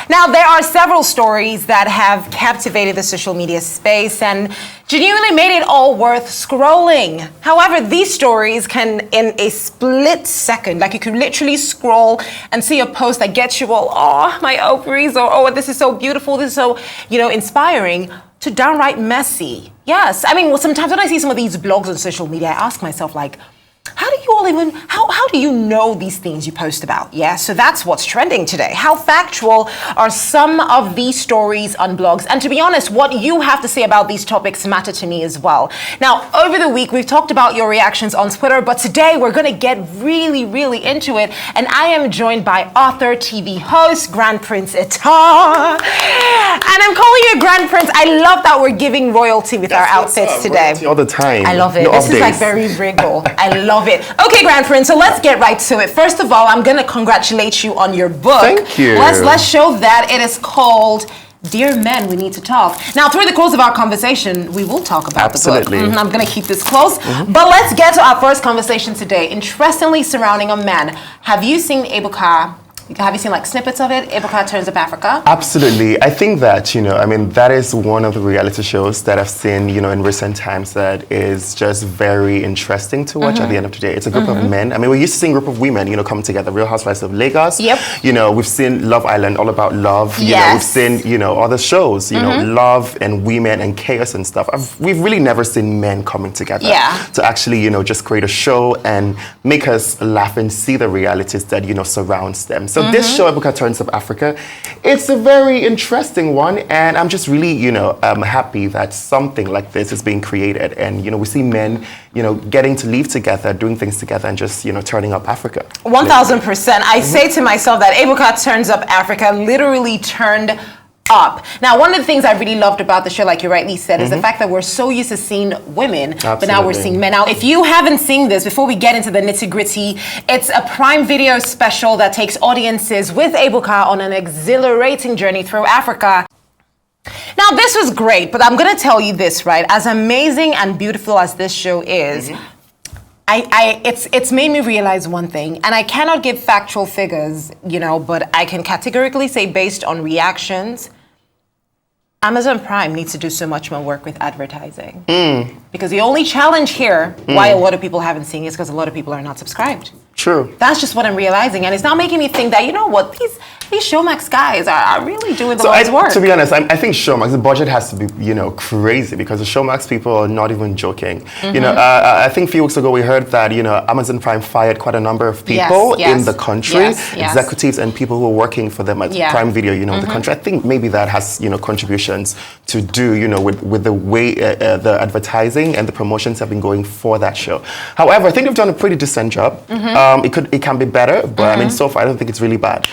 Now, there are several stories that have captivated the social media space and genuinely made it all worth scrolling. However, these stories can, in a split second, like you can literally scroll and see a post that gets you all, oh, my ovaries, or oh, this is so beautiful, this is so, inspiring, to downright messy. Yes, I mean, sometimes when I see some of these blogs on social media, I ask myself, like, how do you know these things you post about? Yeah, so that's what's trending today. How factual are some of these stories on blogs? And to be honest, what you have to say about these topics matter to me as well. Now, over the week, we've talked about your reactions on Twitter, but today we're going to get really, really into it. And I am joined by author, TV host, Grand Prince Etar. And I'm calling you Grand Prince. I love that we're giving royalty with our outfits today. Royalty all the time. I love it. This is like very regal. I love it. Okay, Grand Prince, so let's get right to it. First of all, I'm going to congratulate you on your book. Thank you. Let's show that. It is called Dear Men, We Need to Talk. Now, through the course of our conversation, we will talk about the book. I'm going to keep this close. But let's get to our first conversation today. Interestingly, surrounding a man. Have you seen Avoka? Have you seen like snippets of it? Avoka Turns Up Africa? Absolutely. I think that, that is one of the reality shows that I've seen, in recent times that is just very interesting to watch at the end of the day. It's a group of men. I mean, we're used to seeing a group of women, come together. Real Housewives of Lagos. Yep. We've seen Love Island, all about love. We've seen, other shows, love and women and chaos and stuff. We've really never seen men coming together to actually, just create a show and make us laugh and see the realities that, surrounds them. So this show, Avoka Turns Up Africa, it's a very interesting one, and I'm just really, happy that something like this is being created, and we see men, getting to live together, doing things together, and just, turning up Africa. 1000%. I say to myself that Avoka Turns Up Africa literally turned up. Now, one of the things I really loved about the show, like you rightly said, is the fact that we're so used to seeing women, but now we're seeing men. Now, if you haven't seen this, before we get into the nitty-gritty, it's a Prime Video special that takes audiences with Avoka on an exhilarating journey through Africa. Now, this was great, but I'm going to tell you this, right? As amazing and beautiful as this show is, it's made me realize one thing, and I cannot give factual figures, but I can categorically say, based on reactions, Amazon Prime needs to do so much more work with advertising. Because the only challenge here, why a lot of people haven't seen it, is because a lot of people are not subscribed. True. That's just what I'm realizing, and it's now making me think that, these Showmax guys are really doing the Lord's work. To be honest, I think Showmax, the budget has to be, crazy, because the Showmax people are not even joking. I think a few weeks ago we heard that, Amazon Prime fired quite a number of people in the country, executives and people who are working for them at Prime Video, in the country. I think maybe that has, contributions to do, with the way the advertising and the promotions have been going for that show. However, I think they've done a pretty decent job. It can be better, but I mean, so far I don't think it's really bad.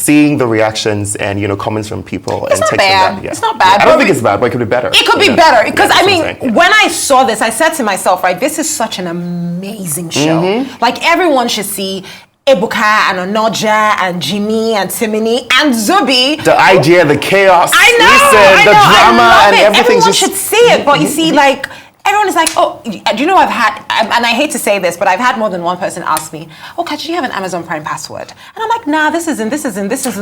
Seeing the reactions and comments from people it's and not texting bad. that. It's not bad. I don't think it's bad, but it could be better. It could be better, because I mean, when I saw this, I said to myself, right, this is such an amazing show. Like, everyone should see Avoka and Onoja and Jimmy and Timini and Zubi. The idea, the chaos, the drama, and everything. Everyone should see it, but you see, like, everyone is like, oh, do you know and I hate to say this, but I've had more than one person ask me, oh, Kat, do you have an Amazon Prime password? And I'm like, nah, this isn't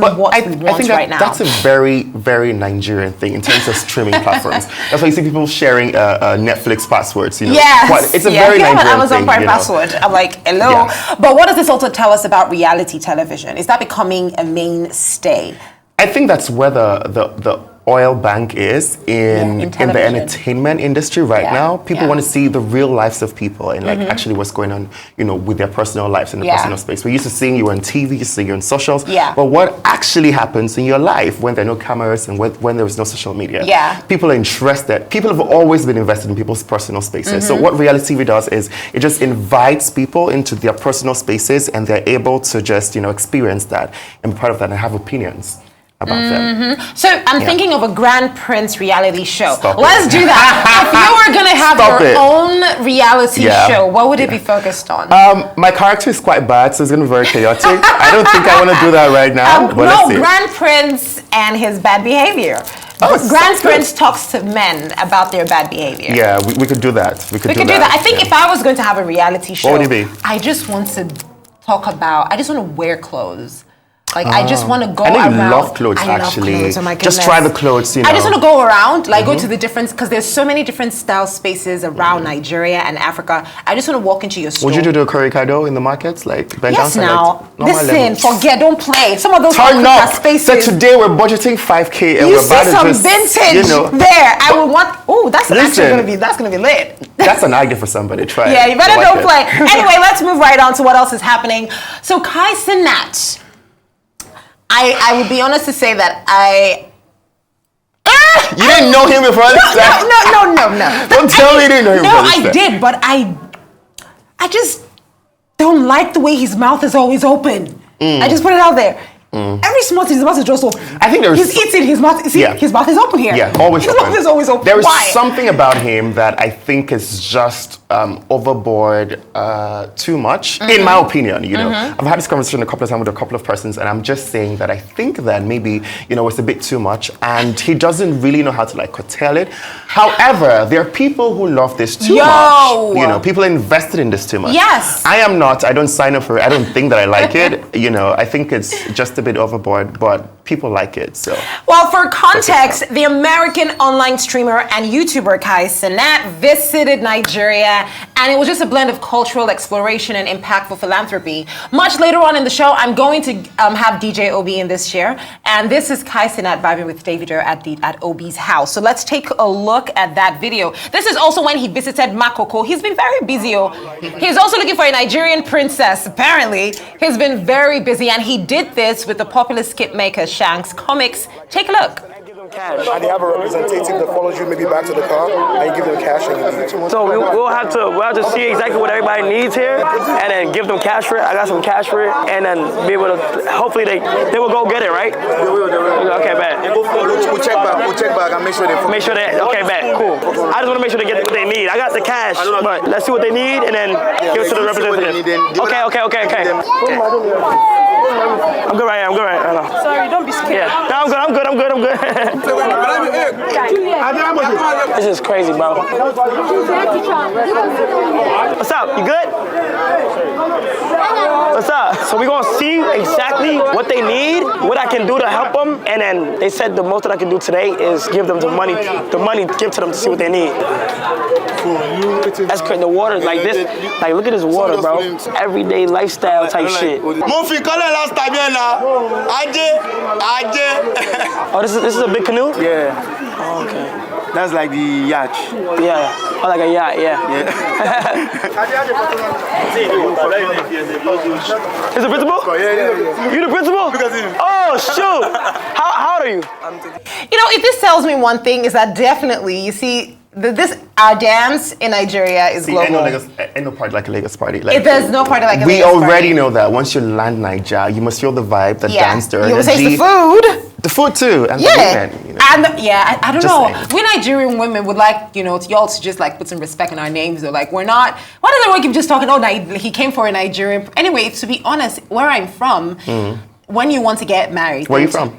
what we want right now. That's a very, very Nigerian thing in terms of streaming platforms. That's why you see people sharing Netflix passwords. Yes. It's a very Nigerian thing. If you have an Amazon Prime password, I'm like, hello. Yeah. But what does this also tell us about reality television? Is that becoming a mainstay? I think that's where the oil bank is in the entertainment industry right now. People want to see the real lives of people and actually what's going on, with their personal lives in the personal space. We're used to seeing you on TV, seeing you on socials, but what actually happens in your life when there are no cameras and when there is no social media? People are interested. People have always been invested in people's personal spaces. So what reality TV does is it just invites people into their personal spaces, and they're able to just, experience that and be part of that and have opinions about them. So I'm thinking of a Grand Prince reality show. Let's do that. If you were going to have your own reality show, what would it be focused on? My character is quite bad, so it's going to be very chaotic. I don't think I want to do that right now. But let's see. Grand Prince and his bad behavior. Grand Prince talks to men about their bad behavior. Yeah, we could do that. We could do that. I think if I was going to have a reality show, what would it be? I just want to talk about, I just want to wear clothes. Like I just want to go I know around. you love clothes, I actually. love clothes. Oh my Just goodness. try the clothes, you know. I just want to go around, like go to the different, because there's so many different style spaces around Nigeria and Africa. I just want to walk into your store. Would you do the Korikado in the markets? Like, bend Yes, down to, now. like, normal Listen, level? forget, don't play. Some of those Turn Africa up. spaces. So today we're budgeting 5K and You we're see about to some just, vintage you know. there. I would want. Oh, that's Listen. actually gonna be lit. That's an idea for somebody. Try it. Yeah, you better I like don't it. play. Anyway, let's move right on to what else is happening. So Kai Cenat, I would be honest to say that You didn't know him before this time? No. Don't tell me you didn't know him No, before this I time. did, but I just don't like the way his mouth is always open. I just put it out there. Every small thing, his mouth is just open. I think there's... He's eating, his mouth, see, Yeah. his mouth is open here. Yeah, always his open. His mouth is always open. There is Why? something about him that I think is just overboard too much, in my opinion, you know. I've had this conversation a couple of times with a couple of persons, and I'm just saying that I think that maybe, you know, it's a bit too much, and he doesn't really know how to, like, curtail it. However, there are people who love this too much. You know, people invested in this too much. Yes. I am not. I don't sign up for it. I don't think that I like it. You know, I think it's just a bit overboard, but people like it, so. Well, for context, the American online streamer and YouTuber Kai Cenat visited Nigeria, and it was just a blend of cultural exploration and impactful philanthropy. Much later on in the show, I'm going to have DJ Obi in this chair, and this is Kai Cenat vibing with Davido at Obi's house. So let's take a look at that video. This is also when he visited Makoko. He's been very busy. He's also looking for a Nigerian princess, apparently. He's been very busy, and he did this with the popular skit maker Shanks Comics. Take a look. Cash. And they have a representative that follows you maybe back to the car and you give them cash and you leave. So we'll have to see exactly what everybody needs here and then give them cash for it. I got some cash for it and then be able to, hopefully they will go get it, right? They will. Okay, bet. We'll check back and make sure they Okay, bet, cool. I just want to make sure they get what they need. I got the cash, but let's see what they need and then give it to the representative. Okay. I'm good right now. Sorry, don't be scared. Yeah, no, I'm good. This is crazy, bro. What's up? You good? What's up? So we're gonna see exactly what they need, what I can do to help them, and then they said the most that I can do today is give them the money give to them to see what they need. That's crazy. The water like this, like look at this water, bro. Everyday lifestyle type shit. Oh, this is a big canoe? Yeah. Oh, okay. That's like the yacht. Yeah. Oh, like a yacht, yeah. Is the principal? Yeah. You the principal? Oh, shoot. How old are you? You know, if this tells me one thing, is that definitely, you see, our dance in Nigeria is global. Ain't no party like a Lagos party. Like, There's no party like a we Lagos party. already know that. Once you land Nigeria, you must feel the vibe, the dance, the energy. You taste the food. The food too, and the women. You know. And I don't Just know. saying. We Nigerian women would like, you know, y'all to just like put some respect in our names. Or like, we're not. Why does everyone keep just talking? Oh, he came for a Nigerian. Anyway, to be honest, where I'm from, when you want to get married, Where are you from?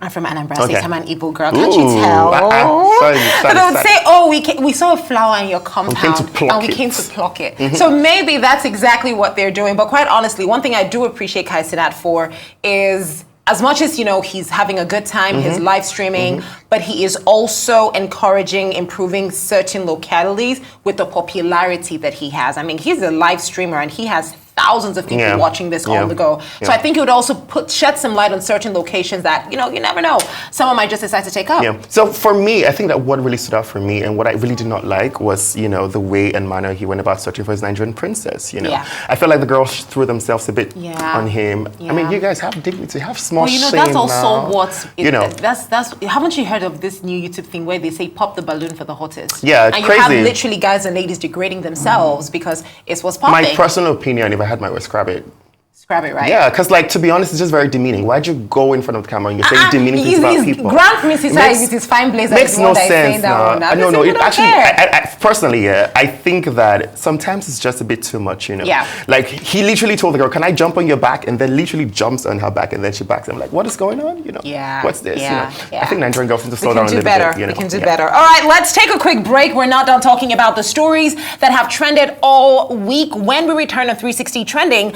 I'm from Anambra State. Okay. I'm an Igbo girl. Can't you Ooh, tell? sorry, So they would say, "Oh, we saw a flower in your compound, to pluck and we it." came to pluck it." So maybe that's exactly what they're doing. But quite honestly, one thing I do appreciate Kai Cenat for is, as much as, you know, he's having a good time, his live streaming, but he is also encouraging, improving certain localities with the popularity that he has. I mean, he's a live streamer and he has thousands of people watching this on the go. So I think it would also shed some light on certain locations that, you know, you never know. Someone might just decide to take up. Yeah. So for me, I think that what really stood out for me and what I really did not like was, you know, the way and manner he went about searching for his Nigerian princess, you know. Yeah. I feel like the girls threw themselves a bit on him. I mean, you guys have dignity, have small Well, you know, shame that's also now. what, you know. that's, haven't you heard of this new YouTube thing where they say pop the balloon for the hottest? Yeah, it's and crazy. you have literally guys and ladies degrading themselves because it's what's popping. My personal opinion, if I had my way, scrap it. Scrap it, right? Yeah, because, like, to be honest, it's just very demeaning. Why'd you go in front of the camera and you're saying demeaning things about people? Grand Prince is with his fine blazer. Makes no sense. No. No. It actually, I personally, I think that sometimes it's just a bit too much, you know. Yeah. Like, he literally told the girl, "Can I jump on your back?" And then literally jumps on her back, and then she backs him. Like, what is going on? You know. Yeah. What's this? Yeah. You know? I think Nigerian girls need to slow down a We little can do better. bit. You know? We can do better. All right, let's take a quick break. We're not done talking about the stories that have trended all week. When we return on 360 Trending,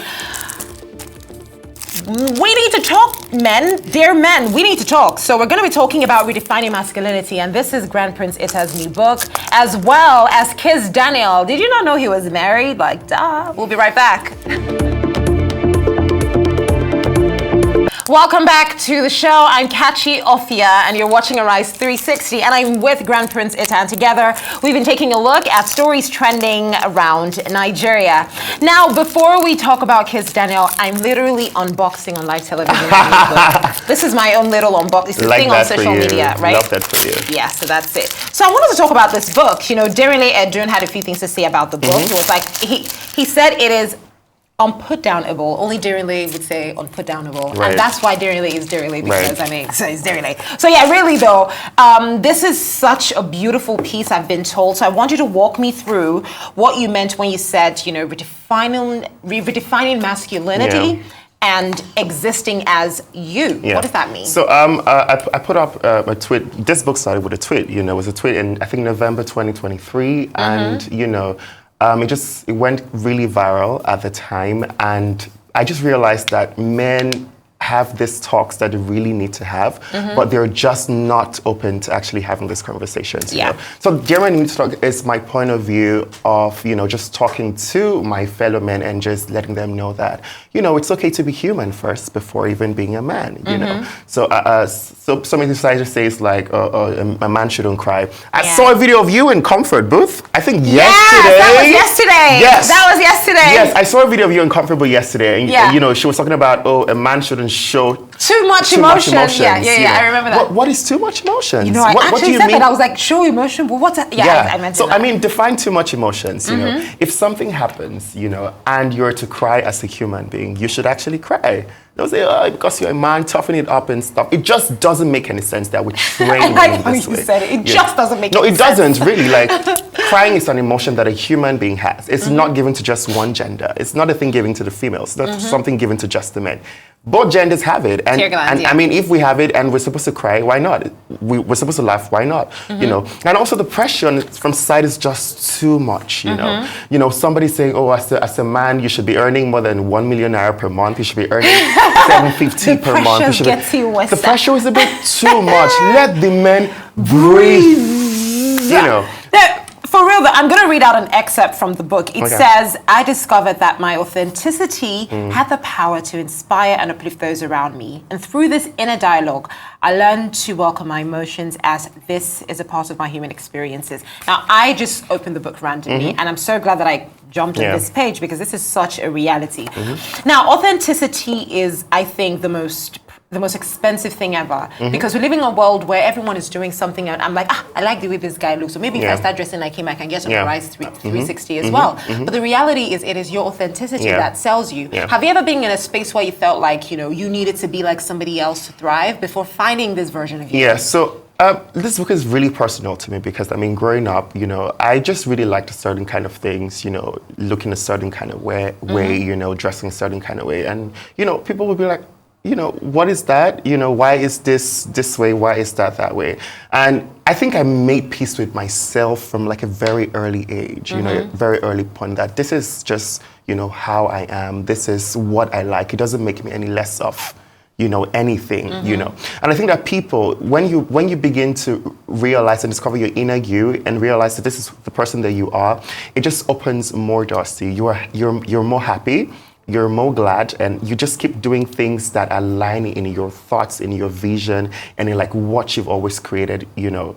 we need to talk, men. Dear men, we need to talk. So we're going to be talking about redefining masculinity, and this is Grand Prince Ita's new book, as well as Kiss Daniel. Did you not know he was married? Like, duh. We'll be right back. Welcome back to the show. I'm Kachi Ofia, and you're watching Arise 360, and I'm with Grand Prince Ita, and together we've been taking a look at stories trending around Nigeria. Now, before we talk about Kiss Daniel, I'm literally unboxing on live television. This is my own little unboxing. It's a thing on social media, right? Love that for you. Yeah, so that's it. So I wanted to talk about this book. You know, Derele Edun had a few things to say about the book. It was like, he said it is unputdownable. Only Derele would say unputdownable. Right. And that's why Derele is Derele, because Right. I mean, so it's Derele. So yeah, really though, this is such a beautiful piece, I've been told. So I want you to walk me through what you meant when you said, you know, redefining masculinity and existing as you. Yeah. What does that mean? So I put up a tweet. This book started with a tweet. You know, it was a tweet in, I think, November 2023, and you know, it went really viral at the time, and I just realized that men have these talks that they really need to have, but they're just not open to actually having these conversations. You know? So Dear Need to Talk is my point of view of, you know, just talking to my fellow men and just letting them know that, you know, it's okay to be human first before even being a man, you know. So something society says like, a man shouldn't cry. I saw a video of you in Comfort Booth, I think yesterday. That was yesterday. Yes. That was yesterday. Yes, I saw a video of you in Comfortable yesterday, and you know, she was talking about, a man shouldn't show too much emotion. Yeah, you know. I remember that. What is too much emotions? You know, I what actually do you said mean? that. I was like, show emotion, but what's that? Yeah, I meant so that. I mean, define too much emotions. You know, if something happens, you know, and you're to cry as a human being, you should actually cry. They'll say, because you're a man, toughen it up and stuff. It just doesn't make any sense that we train I like in how this you way. said it. It just doesn't make No, any it sense. doesn't really. Like, crying is an emotion that a human being has. It's not given to just one gender. It's not a thing given to the females. It's not something given to just the men. Both genders have it, and I mean, if we have it and we're supposed to cry, why not? We're supposed to laugh, why not? You know, and also the pressure from society is just too much. You know, somebody saying, as a man, you should be earning more than 1 million naira per month. You should be earning 750 per month. The pressure is a bit too much. Let the men breathe. You know. For real though, I'm going to read out an excerpt from the book. It says, I discovered that my authenticity had the power to inspire and uplift those around me. And through this inner dialogue, I learned to welcome my emotions as this is a part of my human experiences. Now, I just opened the book randomly, and I'm so glad that I jumped on this page because this is such a reality. Now, authenticity is, I think, the most expensive thing ever, because we're living in a world where everyone is doing something and I'm like, I like the way this guy looks, so maybe if I start dressing like him, I can get on the Rise 360 as well. But the reality is it is your authenticity that sells you. Have you ever been in a space where you felt like, you know, you needed to be like somebody else to thrive before finding this version of you? Yeah, so this book is really personal to me because, I mean, growing up, you know, I just really liked certain kind of things, you know, looking a certain kind of way, you know, dressing a certain kind of way. And, you know, people would be like, you know, what is that? You know, why is this way? Why is that way? And I think I made peace with myself from like a very early age, you know, a very early point that this is just, you know, how I am. This is what I like. It doesn't make me any less of, you know, anything, you know. And I think that people, when you begin to realize and discover your inner you and realize that this is the person that you are, it just opens more doors to you. You're more happy. You're more glad, and you just keep doing things that align in your thoughts, in your vision, and in like what you've always created, you know,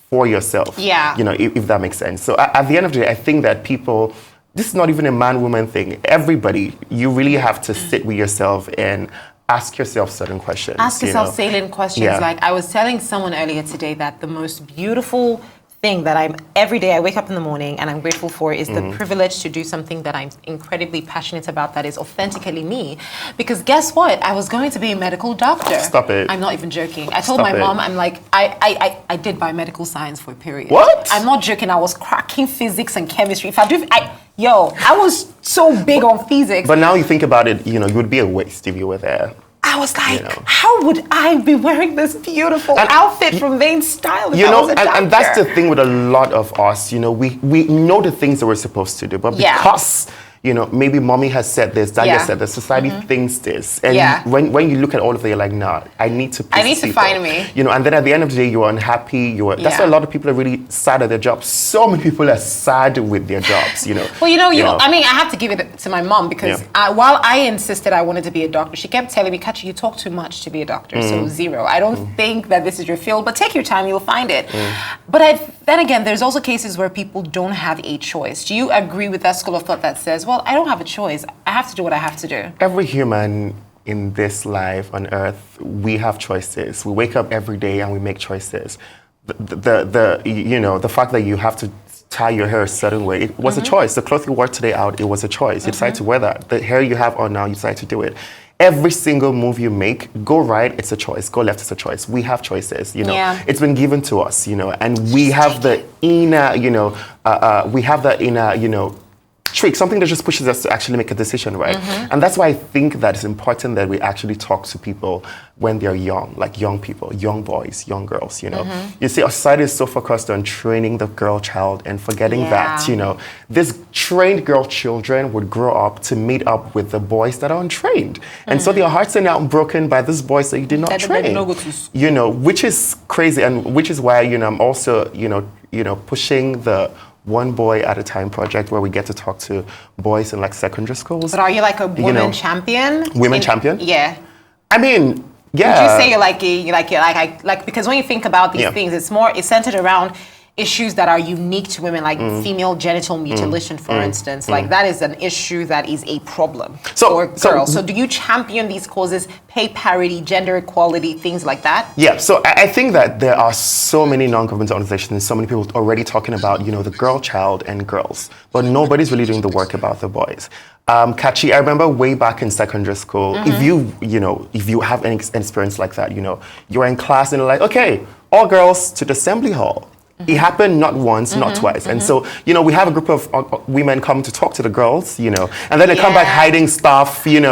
for yourself. Yeah. You know, if that makes sense. So at the end of the day, I think that people, this is not even a man-woman thing. Everybody, you really have to sit with yourself and ask yourself certain questions. Ask yourself salient questions. Yeah. Like I was telling someone earlier today that the most beautiful thing that every day I wake up in the morning and I'm grateful for is the privilege to do something that I'm incredibly passionate about that is authentically me. Because guess what? I was going to be a medical doctor. Stop it. I'm not even joking. I told my mom, I'm like, I did biomedical science for a period. What? I'm not joking. I was cracking physics and chemistry. I was so big on physics. But now you think about it, you know, you would be a waste if you were there. I was like, you know. How would I be wearing this beautiful outfit from Vain Style if you I know, was a doctor? and that's the thing with a lot of us, you know, we know the things that we're supposed to do, but because maybe mommy has said this, daddy has said this, society thinks this. And when you look at all of it, you're like, nah, I need to find me. And then at the end of the day, you're unhappy. That's why a lot of people are really sad at their jobs. So many people are sad with their jobs, Well, I mean, I have to give it to my mom because while I insisted I wanted to be a doctor, she kept telling me, Kachi, you talk too much to be a doctor, so zero. I don't think that this is your field, but take your time, you'll find it. But then again, there's also cases where people don't have a choice. Do you agree with that school of thought that says, well, I don't have a choice. I have to do what I have to do? Every human in this life on earth, we have choices. We wake up every day and we make choices. The fact that you have to tie your hair a certain way, it was a choice. The clothes you wore today out, it was a choice. You decided to wear that. The hair you have on now, you decide to do it. Every single move you make, go right, it's a choice. Go left, it's a choice. We have choices, It's been given to us, and we have the inner, trick, something that just pushes us to actually make a decision, right? And that's why I think that it's important that we actually talk to people when they're young, like young people, young boys, young girls, You see, our society is so focused on training the girl child and forgetting that, these trained girl children would grow up to meet up with the boys that are untrained. And so their hearts are now broken by these boys that you did not train, which is crazy, and which is why, I'm also, pushing the one boy at a time project where we get to talk to boys in like secondary schools. But are you like a women champion? Women champion? Yeah. I mean, yeah. Would you say you're because when you think about these things, it's centered around issues that are unique to women, like female genital mutilation, for instance. Like that is an issue that is a problem for girls. So do you champion these causes, pay parity, gender equality, things like that? Yeah, so I think that there are so many non-government organizations and so many people already talking about, the girl child and girls, but nobody's really doing the work about the boys. Kachi, I remember way back in secondary school, if you have any experience like that, you're in class and you're like, okay, all girls to the assembly hall. It happened not once, not twice. And so, we have a group of women come to talk to the girls, and then they come back hiding stuff, listen.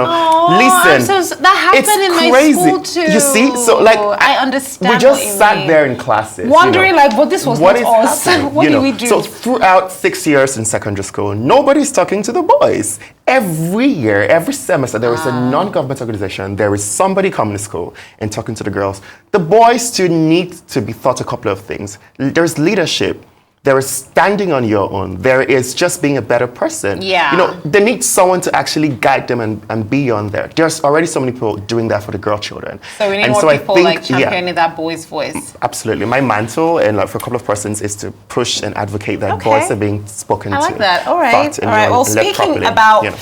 That happened in my school too. You see? So like, I understand. We just sat there in classes. Wondering but this was not us. What did we do? So throughout 6 years in secondary school, nobody's talking to the boys. Every year, every semester, there is a non-government organization. There is somebody coming to school and talking to the girls. The boys too need to be taught a couple of things. There's leadership. There is standing on your own. There is just being a better person. Yeah. They need someone to actually guide them and be on there. There's already so many people doing that for the girl children. So we need more people championing that boy's voice. Absolutely. My mantle and for a couple of persons is to push and advocate that boys are being spoken to. I like that. All right. Well, speaking about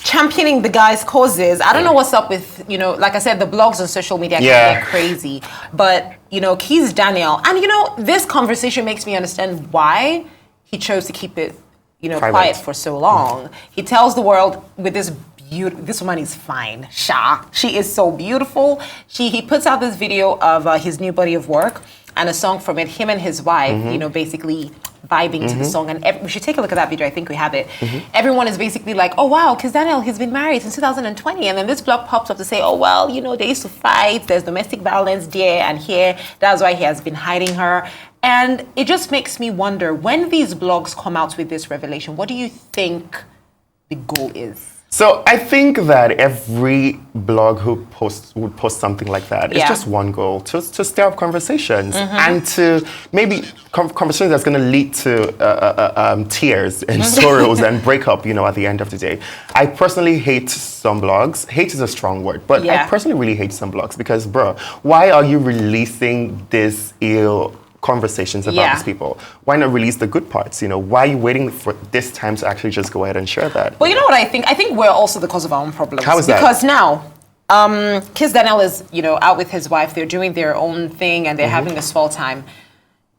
championing the guys' causes, I don't know what's up with, like I said, the blogs on social media can get crazy. But, Keith Daniel, and this conversation makes me understand why he chose to keep it, quiet for so long. He tells the world with this woman is fine. She is so beautiful. He puts out this video of his new body of work and a song from it, him and his wife, basically vibing to the song. And we should take a look at that video. I think we have it. Everyone is basically like, oh, wow, Kiss Daniel, he's been married since 2020. And then this blog pops up to say, oh, well, they used to fight. There's domestic violence there and here. That's why he has been hiding her. And it just makes me wonder, when these blogs come out with this revelation, what do you think the goal is? So I think that every blog who would post something like that, it's just one goal, to stir up conversations and to maybe conversations that's going to lead to tears and sorrows and breakup, at the end of the day. I personally hate some blogs. Hate is a strong word, but I personally really hate some blogs because, bro, why are you releasing this ill conversations about these people? Why not release the good parts? Why are you waiting for this time to actually just go ahead and share that? Well, you know what I think? I think we're also the cause of our own problems. How is that? Because now, Kiss Daniel is, out with his wife. They're doing their own thing and they're having a swell time.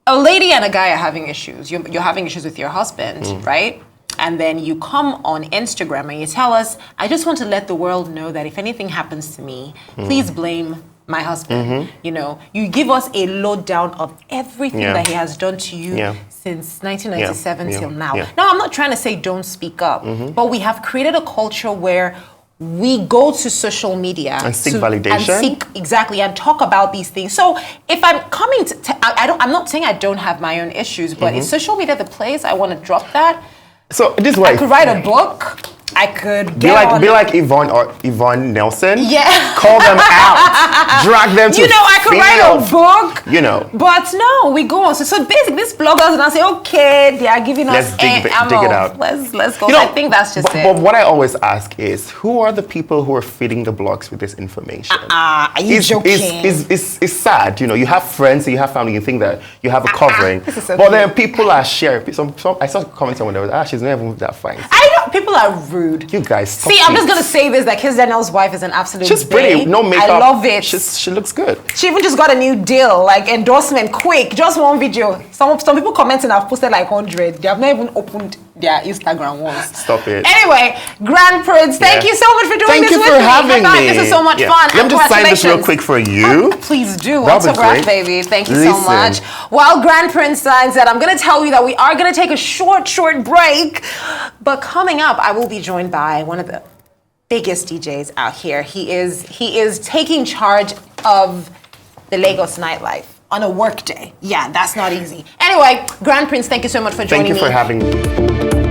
A lady and a guy are having issues. You're having issues with your husband, right? And then you come on Instagram and you tell us, I just want to let the world know that if anything happens to me, please blame my husband. You give us a lowdown of everything that he has done to you since 1997 till now. Now, I'm not trying to say don't speak up, but we have created a culture where we go to social media and seek validation, and talk about these things. So if I'm coming to, I'm not saying I don't have my own issues, but is social media the place I want to drop that? So this way, I could write a book. I could Be like Yvonne Nelson. Yeah. Call them out. Drag them to I could write a book. But no, we go on. So basically, these bloggers now say, okay, they are giving us dig it out. Let's go. I think that's just it. But what I always ask is, who are the people who are feeding the blogs with this information? Are you joking? It's sad. You have friends, you have family, you think that you have a covering. This is so but cute. then people are sharing. I saw a comment somewhere that was, she's not even that fine. I know, people are rude. You guys, stop See, I'm it. just gonna say this: that Kiss Daniel's wife is an absolute. She's pretty, babe. no makeup. I love it. She looks good. She even just got a new deal, like endorsement, quick, just one video. Some people commenting have posted like 100. They have not even opened their Instagram once. Stop it. Anyway, Grand Prince, thank you so much for doing this with me. Thank you for having me. This is so much fun. Let me just sign this real quick for you. Please do. That'll be Autograph, great. baby. Thank you so much. While Grand Prince signs that, I'm going to tell you that we are going to take a short break. But coming up, I will be joined by one of the biggest DJs out here. He is taking charge of the Lagos nightlife on a work day. Yeah, that's not easy. Anyway, Grand Prince, thank you so much for joining me. Thank you for having me.